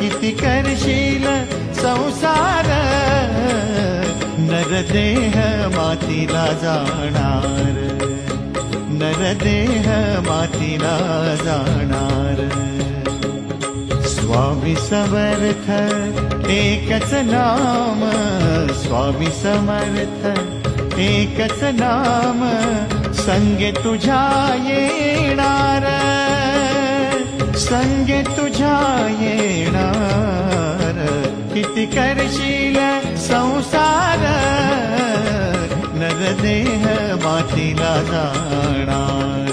किती करशील संसार, नरदेह मातीला जाणार, नरदेह मातीला जाणार. स्वामी समर्थ एकच नाम, स्वामी समर्थ एकच नाम, संगे तुझ्या येणार, संगे तुझ्या येणार. किती करशील संसार, नरदेह मातीला जाणार.